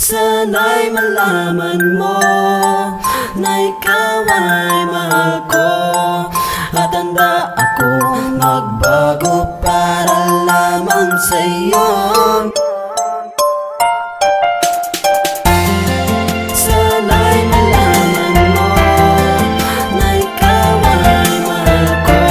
Sana'y malaman mo na ikaw ay mahal ko, at handa akong magbago para lamang sa'yo. Sana'y malaman mo na ikaw ay mahal ko,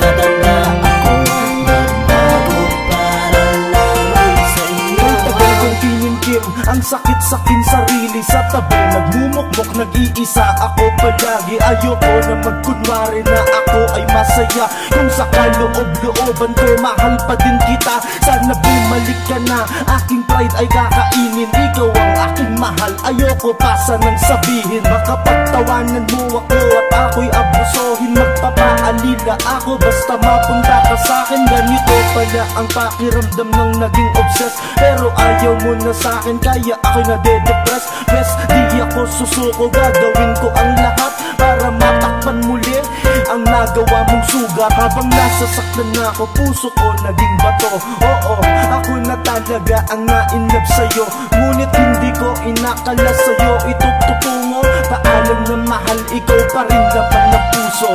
at handa akong magbago para lamang sa'yo. Ang tagal kong kinimkim ang sakit sa aking sarili sa tabi, magmumukmok, nag-iisa ako palagi. Ayoko na magkunwari na ako ay masaya, kung sa kaloob-looban ko mahal pa din kita. Sana bumalik ka na, aking pride ay kakainin. Ikaw ang aking mahal, ayoko pa sanang sabihin. Makapagtawanan mo ako at ako'y abusohin, magpapaalila ako basta mapunta ka sa'kin. Ganito pala ang pakiramdam ng naging obsessed, pero ayaw mo na sa'kin kaya ako'y nade-depress. Bes, di ako susuko, gagawin ko ang lahat para matakpan muli ang nagawa mong sugat. Habang nasasaktan na ako, puso ko naging bato. Oo, ako na talaga ang na-inlove sa'yo, ngunit hindi ko inakala sa'yo ito tutungo. Paalam na mahal, ikaw pa rin naman ng puso.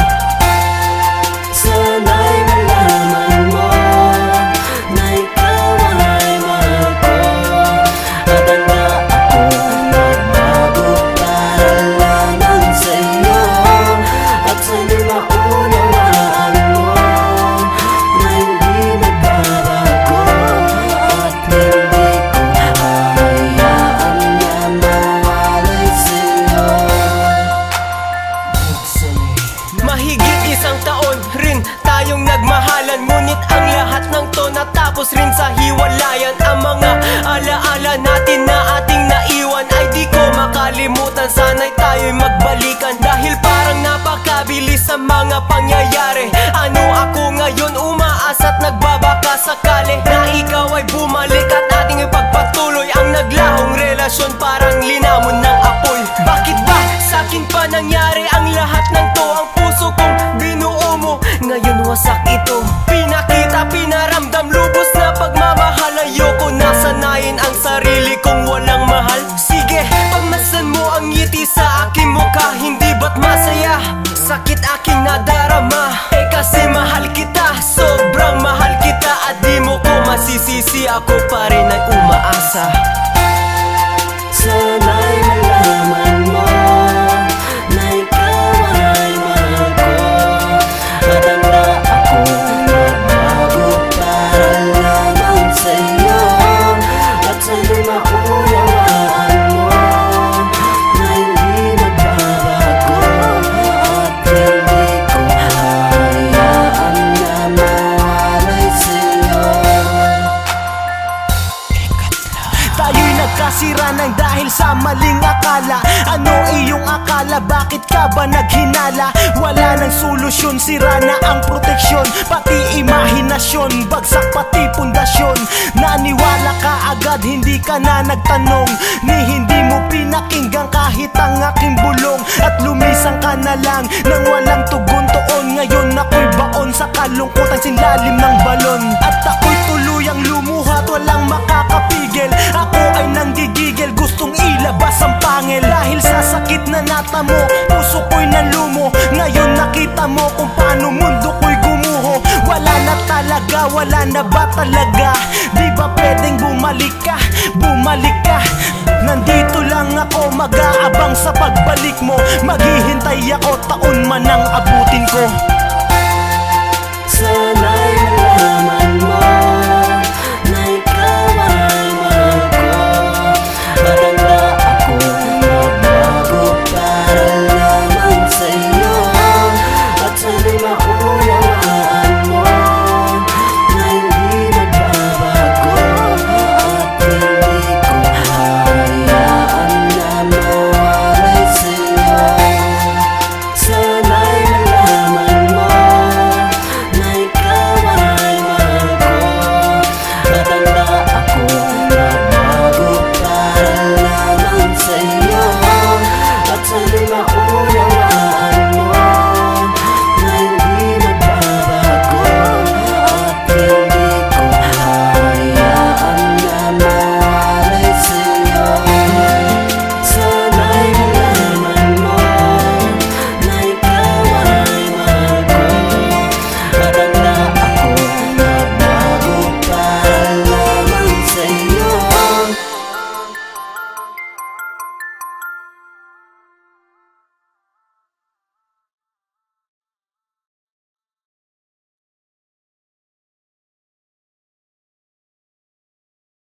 Sana'y malaman mo na ikaw ay mahal ko, at handa akong magbago para lamang sa'yo. At sana'y maunawaan mo na hindi magbabago, at hindi ko hayaan na mawalay sa'yo. Mahigit isang taon rin tayong nagmahalan, ngunit ang lahat ng to natapos rin sa hiwalayan. Ang mga alaala natin na ating naiwan ay di ko makalimutan. Sana'y tayo'y magbalikan, dahil parang napakabilis sa mga pangyayari. Ano ako ngayon, umaasa at nagbabaka sakali na ikaw ay bumalik at ating ipagpatuloy ang naglahong relasyon, parang linamon ng apoy. Bakit ba sa'kin pa nangyari ang lahat ng to? Ang puso kong binuo mo, ngayon wasak ito. Pinakita, pinaramdam, lubos na pagmamahal. Ayoko nasanayin ang sarili kong walang mahal. Sige, pagmasan mo ang ngiti sa aking mukha, hindi ba't masaya? Sakit aking nadarama, kasi mahal kita, sobrang mahal kita. At di mo ko masisisi, ako pa rin ay umaasa. Sana'y malaman mo na ikaw ay mahal ko, at handa akong magbago para lamang sa'yo. At sana'y maunawaan mo na hindi magbabago, at hindi ko hayaan na mawalay sa'yo. Tayo'y nagkasira ng dahil sa maling akala. Ano iyong akala? Bakit ka ba naghinala? Wala nang solusyon, sira na ang proteksyon, pati imahinasyon, bagsak pati pundasyon. Naniwala ka agad, hindi ka na nagtanong, ni hindi mo pinakinggan kahit ang aking bulong. At lumisang ka na lang nang walang tugon-tuon. Ngayon ako'y baon sa kalungkutan, sinlalim ng balon. At ako'y tuluyang lumuha at walang makakapigil. Ako ay nanggigigil, gustong ilabas ang pangil. Dahil sa sakit na natamo, puso ko'y nalumo. Ngayon nakita mo kung paano mundo ko'y gumuho. Wala na talaga, wala na ba talaga? Di ba pwedeng bumalik ka, bumalik ka? Nandito lang ako, mag-aabang sa pagbalik mo. Maghihintay ako, taon man ang abutin ko.